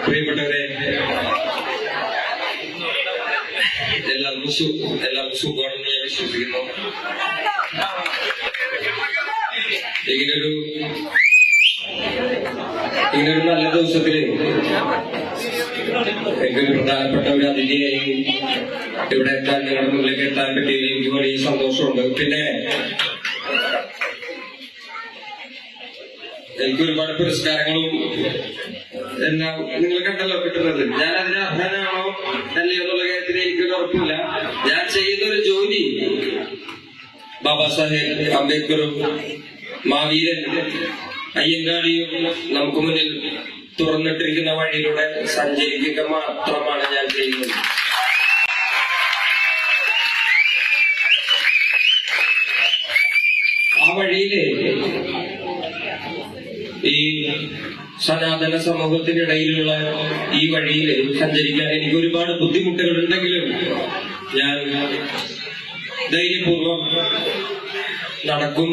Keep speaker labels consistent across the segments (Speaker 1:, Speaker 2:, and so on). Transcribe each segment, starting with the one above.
Speaker 1: പ്രിയപ്പെട്ടവരെ, എല്ലാവർക്കും സുഖമാണെന്ന് ഞാൻ വിശ്വസിക്കുന്നു. ഇങ്ങനൊരു നല്ല ദിവസത്തില് എനിക്കൊരു പ്രധാനപ്പെട്ട ഒരു അതിഥിയായി ഇവിടെ എത്താൻ, നിങ്ങളുടെ മുന്നിലേക്ക് എത്താൻ പറ്റിയതിൽ എനിക്ക് വലിയ സന്തോഷമുണ്ട്. പിന്നെ എനിക്ക് ഒരുപാട് പുരസ്കാരങ്ങളും എല്ലാം നിങ്ങൾ കണ്ടല്ലോ കിട്ടുന്നത്. ഞാൻ അതിന് അർഹനാണോ അല്ലയോ എന്നുള്ള കാര്യത്തിൽ എനിക്കൊരു ഉറപ്പില്ല. ഞാൻ ചെയ്യുന്നൊരു ജോലി ബാബാ സാഹേബ് അംബേദ്കറും മഹാവീരൻ അയ്യങ്കാളിയും നമുക്ക് മുന്നിൽ തുറന്നിട്ടിരിക്കുന്ന വഴിയിലൂടെ സഞ്ചരിക്കുക മാത്രമാണ് ഞാൻ ചെയ്യുന്നത്. ആ വഴിയില് ഈ സനാതന സമൂഹത്തിനിടയിലുള്ള ഈ വഴിയിൽ സഞ്ചരിക്കാൻ എനിക്ക് ഒരുപാട് ബുദ്ധിമുട്ടുകൾ ഉണ്ടെങ്കിലും ഞാൻ ധൈര്യപൂർവം നടക്കും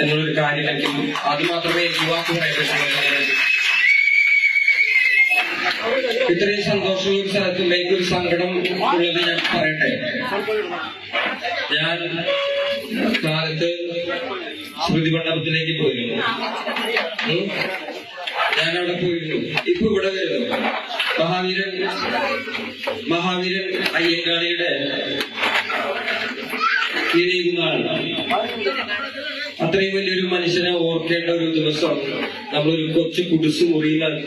Speaker 1: എന്നുള്ളൊരു കാര്യം എനിക്ക് അത് മാത്രമേ എനിക്ക് വാക്ക് പറയാൻ പറ്റുള്ളൂ. ഇത്രയും സന്തോഷമുള്ള ഒരു സ്ഥലത്തും എനിക്കൊരു സങ്കടം ഉള്ളത് ഞാൻ പറയട്ടെ. ഞാൻ കാലത്ത് സ്മൃതി മണ്ഡപത്തിലേക്ക് പോയിരുന്നു. ഞാനവിടെ പോയിരുന്നു. ഇപ്പൊ ഇവിടെ വരുന്നു. മഹാവീരൻ അയ്യങ്കാളിയുടെ നിലയുന്നാൾ. അത്രയും വലിയൊരു മനുഷ്യനെ ഓർക്കേണ്ട ഒരു ദിവസം നമ്മളൊരു കൊച്ചു കുടിസ് മുറിയിലാണ്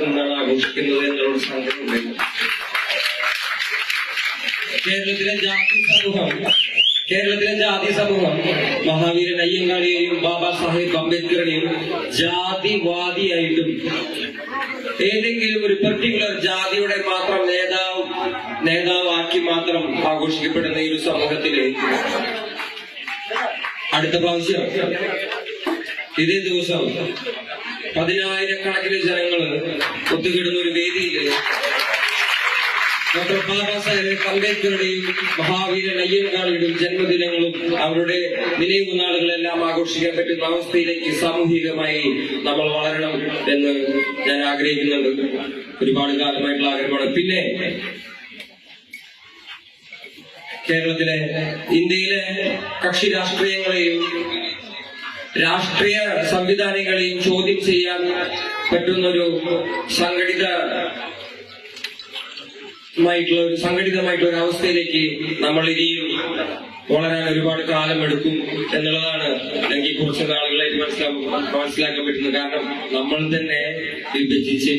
Speaker 1: ആഘോഷിക്കുന്നത് എന്നോട് സങ്കടമുണ്ടായിരുന്നു. കേരളത്തിലെ ജാതി സമൂഹം മഹാവീരൻ അയ്യങ്കാളിയെയും ബാബാ സാഹേബ് അംബേദ്കറിനെയും ജാതിവാദിയായിട്ടും ഏതെങ്കിലും ഒരു പെർട്ടിക്കുലർ ജാതിയുടെ മാത്രം നേതാവാക്കി മാത്രം ആഘോഷിക്കപ്പെടുന്ന ഈ ഒരു സമൂഹത്തില് അടുത്ത പ്രാവശ്യം ഇതേ ദിവസം 10,000-കണക്കിന് ജനങ്ങള് ഒത്തുകിടുന്ന ഒരു വേദിയില് ഡോക്ടർ ബാബാ സാഹേബ് അംബേദ്കറുടെയും മഹാവീരൻ അയ്യങ്കാളിയുടെയും ജന്മദിനങ്ങളും അവരുടെ നിലയുന്നാളുകളെല്ലാം ആഘോഷിക്കാൻ പറ്റുന്ന അവസ്ഥയിലേക്ക് സാമൂഹികമായി നമ്മൾ വളരണം എന്ന് ഞാൻ ആഗ്രഹിക്കുന്നുണ്ട്. ഒരുപാട് കാലമായിട്ടുള്ള ആഗ്രഹമാണ്. പിന്നെ കേരളത്തിലെ ഇന്ത്യയിലെ കക്ഷി രാഷ്ട്രീയങ്ങളെയും രാഷ്ട്രീയ സംവിധാനങ്ങളെയും ചോദ്യം ചെയ്യാൻ പറ്റുന്നൊരു സംഘടിതമായിട്ടുള്ള ഒരു അവസ്ഥയിലേക്ക് നമ്മൾ ഇനിയും വളരാൻ ഒരുപാട് കാലം എടുക്കും എന്നുള്ളതാണ് എനിക്ക് കുറച്ച് നാളുകളായിട്ട് മനസ്സിലാക്കാൻ പറ്റുന്നത്. കാരണം നമ്മൾ തന്നെ വിഭജിച്ച്